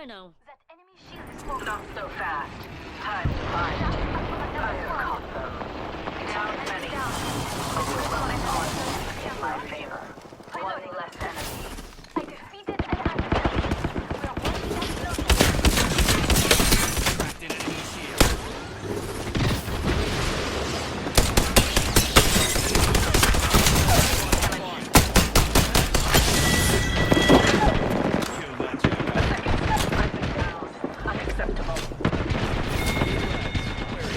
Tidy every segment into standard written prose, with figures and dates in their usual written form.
But no. That enemy shield is broken. Not so fast. Time to find. Fire caught them. Down many. But we're running on in my favor. One less enemy. I defeated an enemy. We are working on closing. Cracked an enemy shield. Kill that too. I've been down. Unacceptable. Where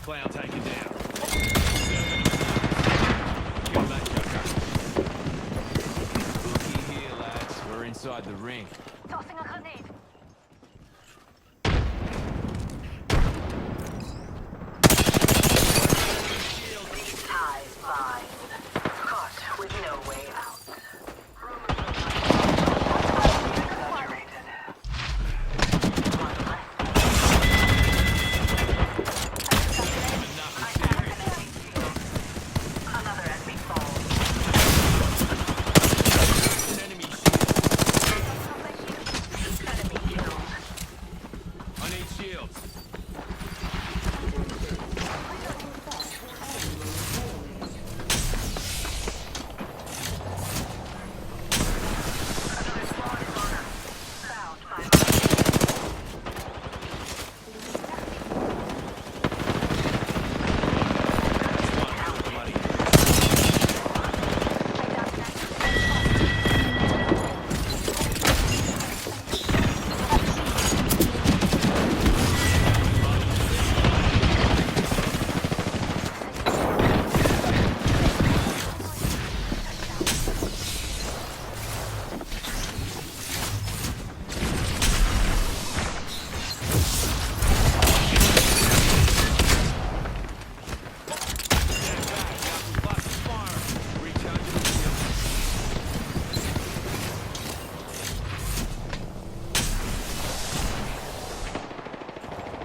clown taken down. Kill that joker. Looky here, lads. We're inside the ring. Tossing a grenade. These ties bind. Caught with no way out. Exaggerated. One less. Another enemy falls. An enemy Enemy killed. I need shields. Another squad is on us. Found my Bloody.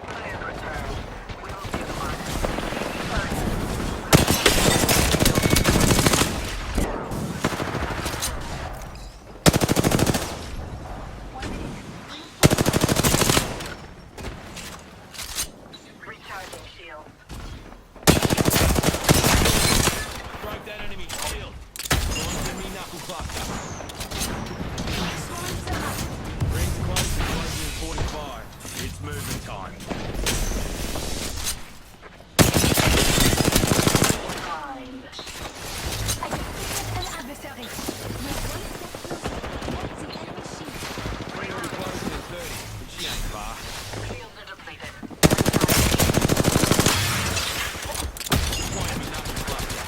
plan returned. We will see the mark. Recharging shield. Break that enemy shield. Launch enemy knuckle cluster. Rings close and closing in 45. It's moving time. Bind. I defeated an adversary. My voice gets closer. Let the enemy shield. Ring will be closing in 30, but she ain't far. Shields are depleted. One enemy knuckle cluster.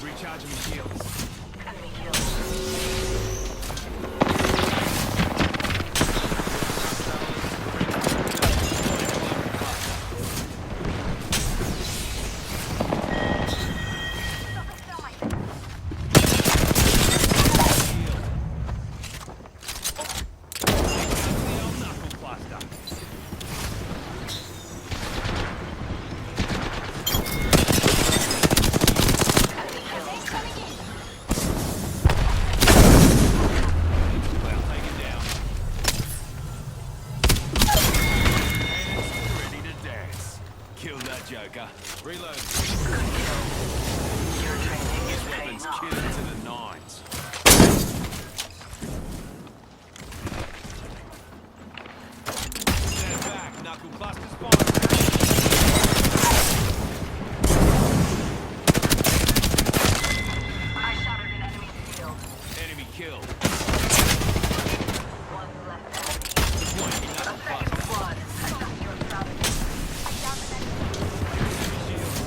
Recharging my shields. Enemy killed. Stopping thermite. The old knuckle cluster. Grenade coming in. Well, taken down. And ready to dance. Kill that joker. Reload. Your training is His paying weapons off. killed to the nines. Stand back. Knuckle cluster's firing. I shattered an enemy shield. Enemy killed. One left enemy. One enemy A knuckle second cluster. squad. Attack your strategy. I downed an enemy. Shields.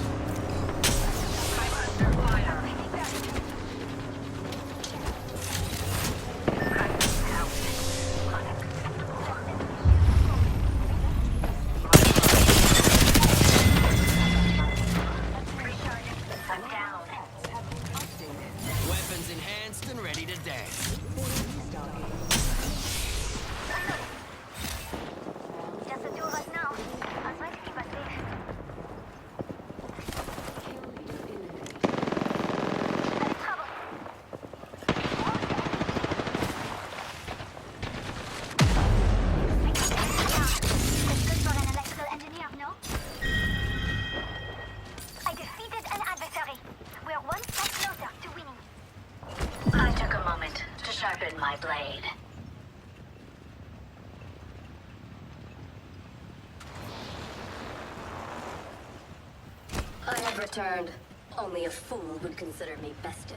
returned. Only a fool would consider me bested.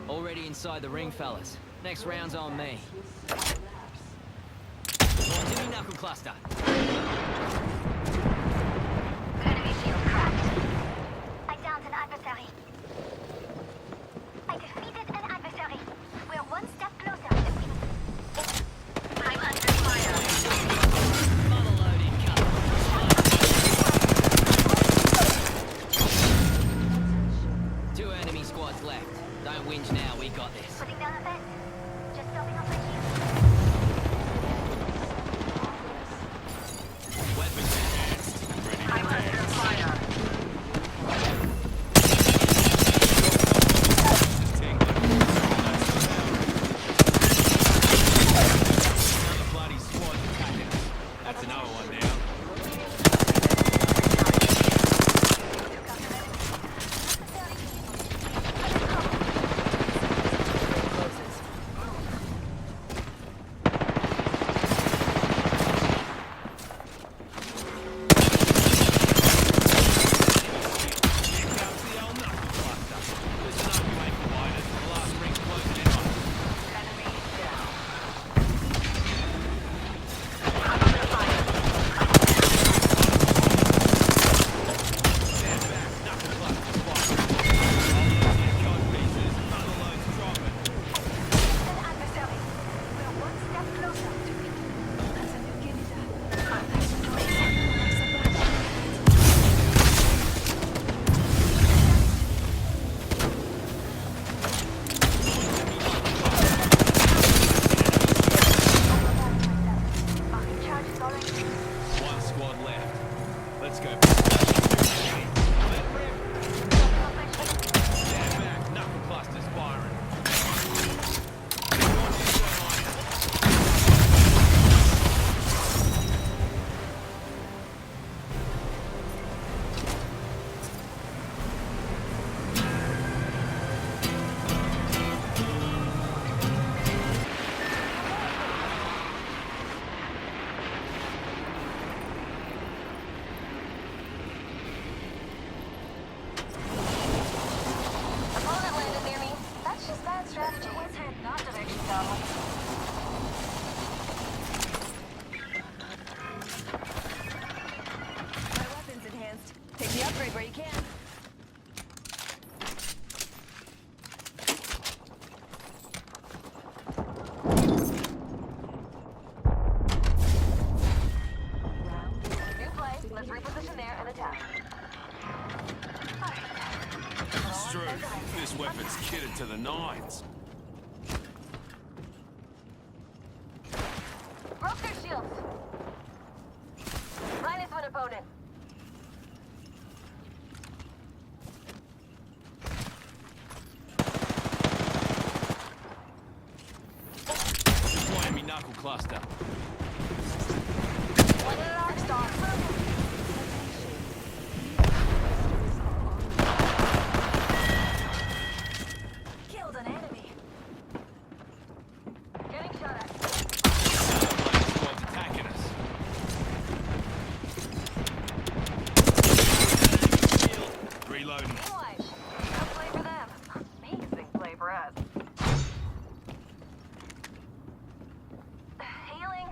Already inside the ring, fellas. Next round's on me. Jimmy Knuckle Cluster. Enemy shield cracked. I downed an adversary. I defeated an adversary. We're one step closer to winning. I'm under fire. Mother loading cut. Two enemy squads left. Don't whinge now, we got this. Putting down a vent. Just stopping off my shield. Weapons enhanced. Ready to I'm under fire. take them. Another bloody squad attacking us. That's another one down. Here comes the old knuckle cluster. Listen up, you ankle biters. The last ring's closing in on us. Enemy down. I'm under fire. Stand back, knuckle cluster's firing. Hold on to your cod pieces. Another load's dropping. An adversary. We're one step closer to winning. That's a new Canada. Marking charges already. One squad left. Let's go. Stand back, knuckle cluster's firing. Opponent landed near me. That's just bad strategy. Let's head in that direction, darling. My weapon's enhanced. Take the upgrade where you can. New play. Let's reposition there and attack. It's true. This weapon's kitted to the nines. Broke their shields. Minus one opponent. Deploying me knuckle cluster. One in an arc star. Killed an enemy. Getting shot at. Another bloody squad's attacking us. Shield. Reloading. Boy, No play for them. Amazing play for us. healing.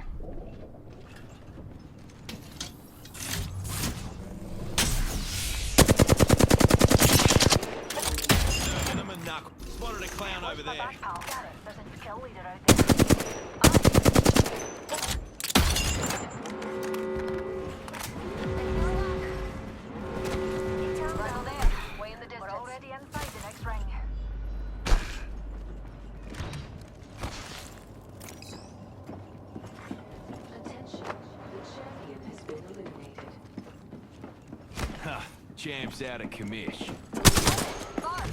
Serving them a knuckle. Spotted a clown over My there. back, pal. Got it. There's a skill leader out there. Right there. Way in the distance. We're already inside the next ring. Attention, the champion has been eliminated. Ha, champ's out of commish. Guard.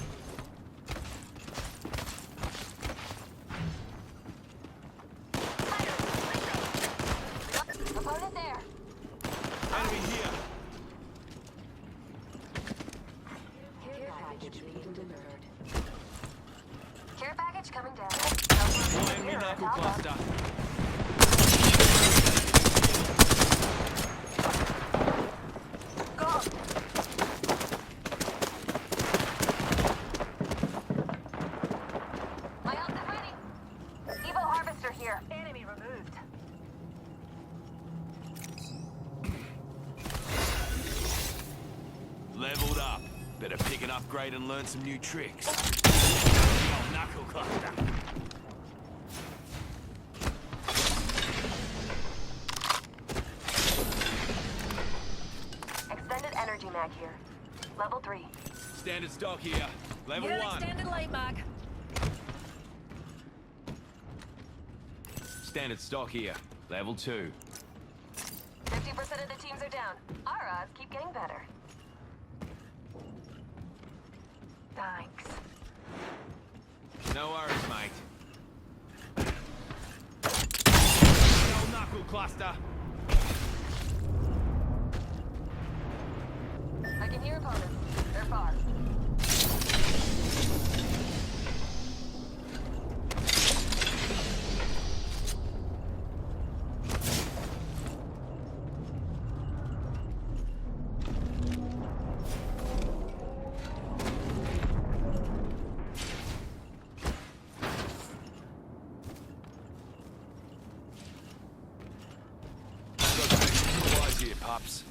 Opponent there. Enemy here. upgrade and learn some new tricks. The old knuckle cluster. Extended energy mag here. Level 3. Standard stock here. Level Get an 1. extended light mag. Standard stock here. Level 2. 50% of the teams are down. Our odds keep getting better. Thanks. No worries, mate. The old knuckle cluster. I can hear opponents. They're far. Got some supplies here, pups.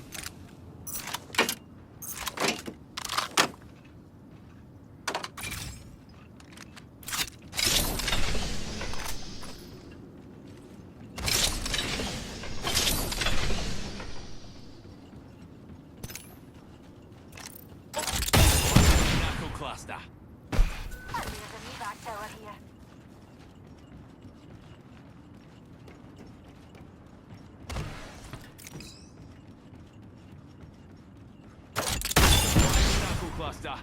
Knuckle cluster. There's a mevac tower here. Knuckle cluster.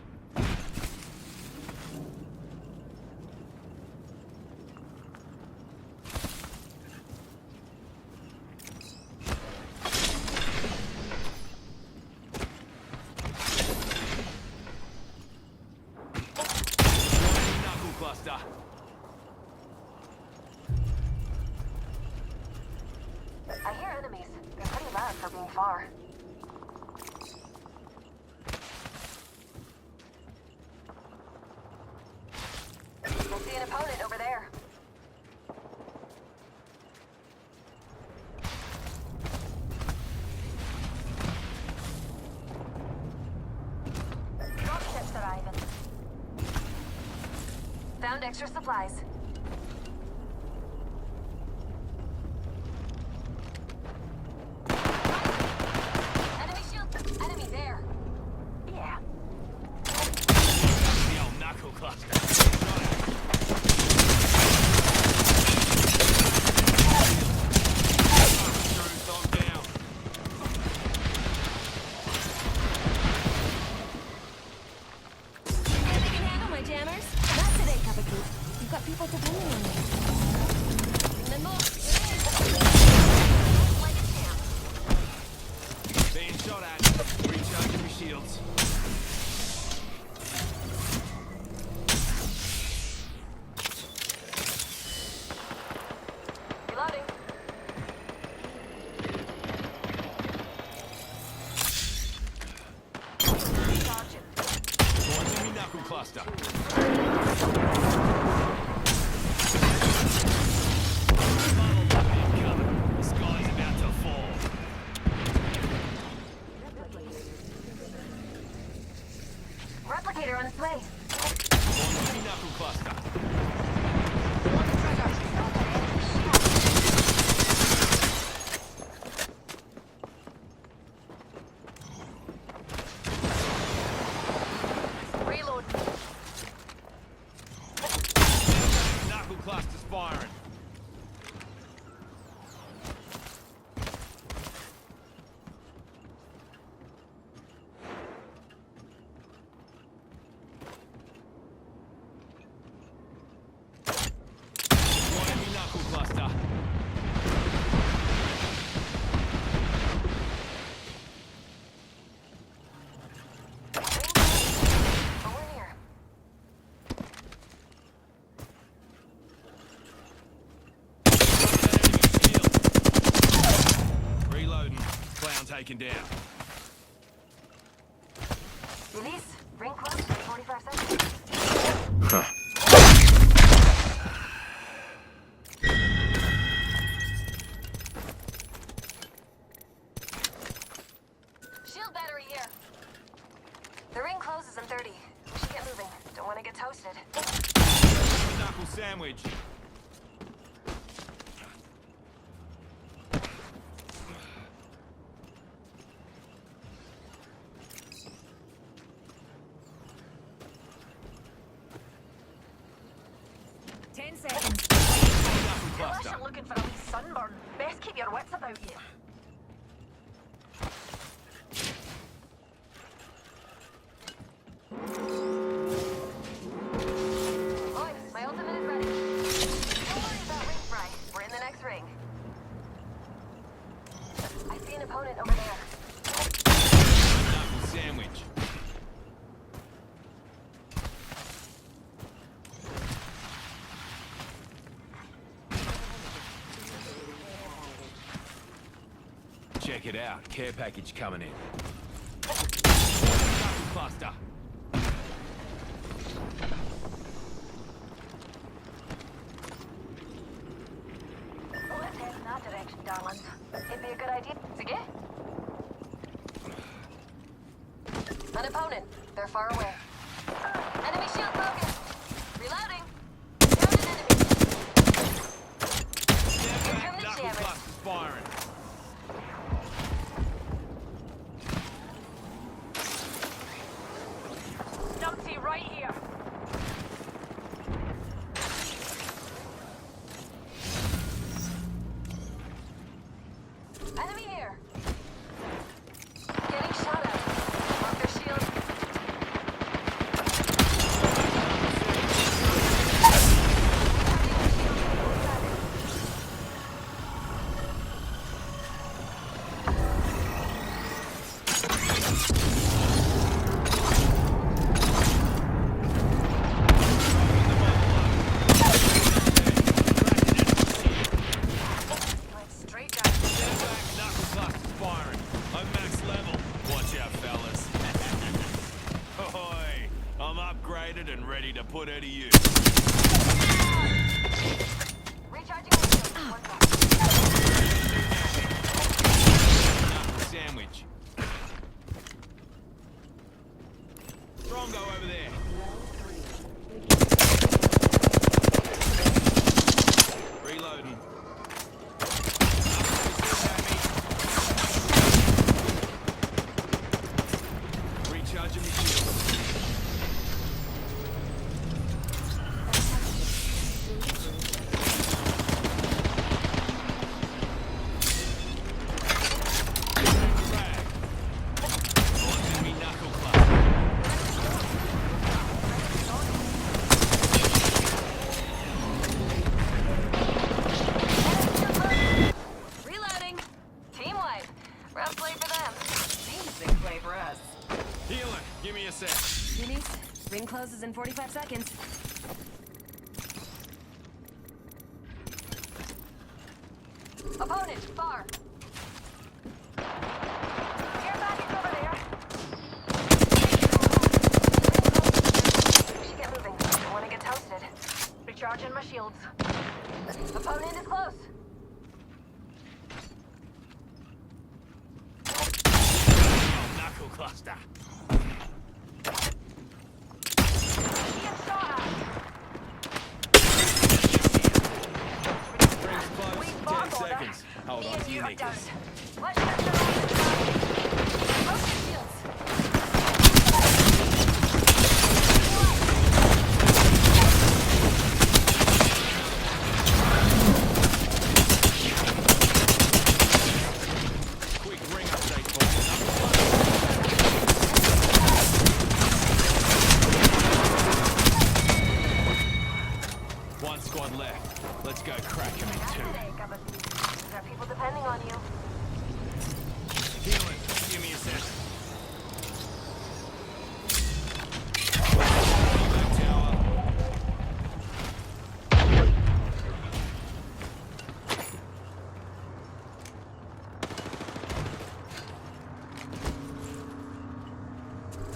Knuckle cluster. I hear enemies. They're pretty loud for being far. I see an opponent over there. Dropships arriving. Found extra supplies. Enemy shield. Enemy there. Yeah. The old knuckle cluster. I'm down. Think they can handle my jammers? Not today, Cupcake. You've got people depending on me. Then more. Like a champ. Being shot at. Recharging my shields. Reloading. Sergeant. Launching me knuckle cluster. Incoming. The sky's about to fall. Replicator on its way. Launching me knuckle cluster. Reload. Knuckle cluster's firing. Launching me knuckle cluster. Over here. Reloading. Clown taken down. Release. Ring close. 45 seconds. Shield battery here. The ring closes in 30. Get moving. Don't want to get toasted. Knuckle sandwich. Seconds. Knuckle Unless cluster. you're looking for a wee sunburn, best keep your wits about you. Boys, my ultimate is ready. Don't worry about ring fry. We're in the next ring. I see an opponent over there. Knuckle sandwich. Check it out. Care package coming in. Knuckle cluster. Let's head in that direction, darlings. It'd be a good idea. Sige? An opponent. They're far away. Enemy shield broken. Reloading. Down an enemy. Step Here back. come the Knuckle jammers. cluster's firing. Numpty right here. Enemy here. Getting shot at. Mark their shield. Went straight down. Step back. Knuckle cluster's firing. I'm max level. Watch out, fellas. Ahoy! I'm upgraded and ready to put her to use. Recharging my shield. One back. Knuckle sandwich. Strongo over there. Reloading. Recharging my shield. Frag. Launching me knuckle cluster. Reloading. Team wipe. Rough play for them. Amazing play for us. Healer, give me a sec. Goonies, ring closes in 45 seconds. Opponent, far. Care package over there. We should get moving. Don't want to get toasted. Recharging my shields. Opponent is close. Knuckle cluster. Being shot at. Rings close. Wait, 10 Bob, seconds. Hold on to your You're down. knickers. Watch your Close your shields. Quick ring update for you. One squad left. Let's go crack him in two. There are people depending on you. Healing, give me a sec. Back tower.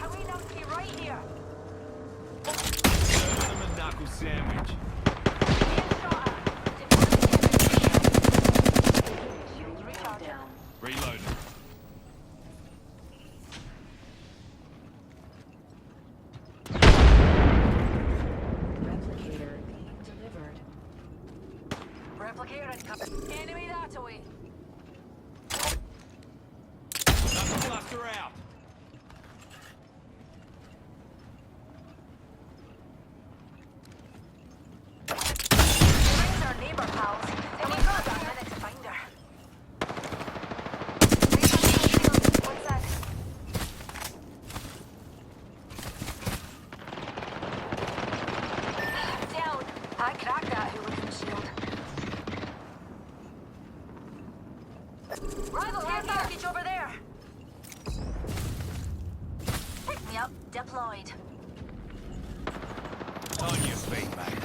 A wee numpty right here. Serve them a knuckle sandwich. Being shot at. Shields recharging. Reloading. Rival care package over there. Pick me up. Deployed. On your feet, mate.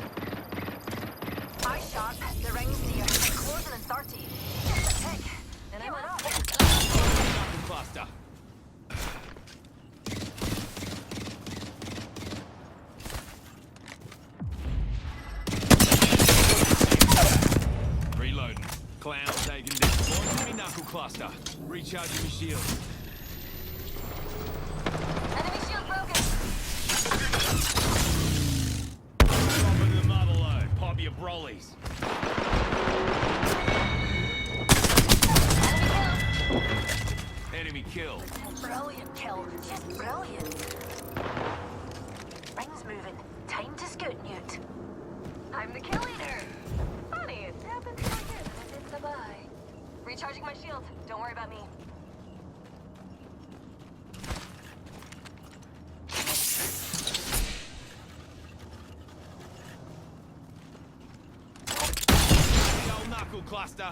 Eye sharp. The ring's near. Closing in 30. Just a tick. And I'm up. Knuckle cluster. Reloading. Clown taken down. Launching me knuckle cluster. Recharging me shield. Enemy shield broken. Dropping the mother load. Pop your brollies. Enemy kill. Enemy killed. Brilliant kill. Just brilliant. Ring's moving. Time to scoot, Newt. I'm the kill leader. Funny, it happened to like it. I did the buy. Recharging my shield. Don't worry about me. The old knuckle cluster.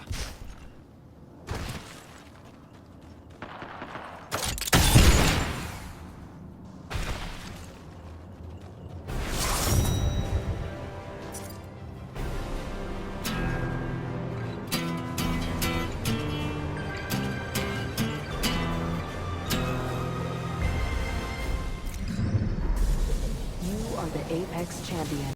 You are the Apex champion.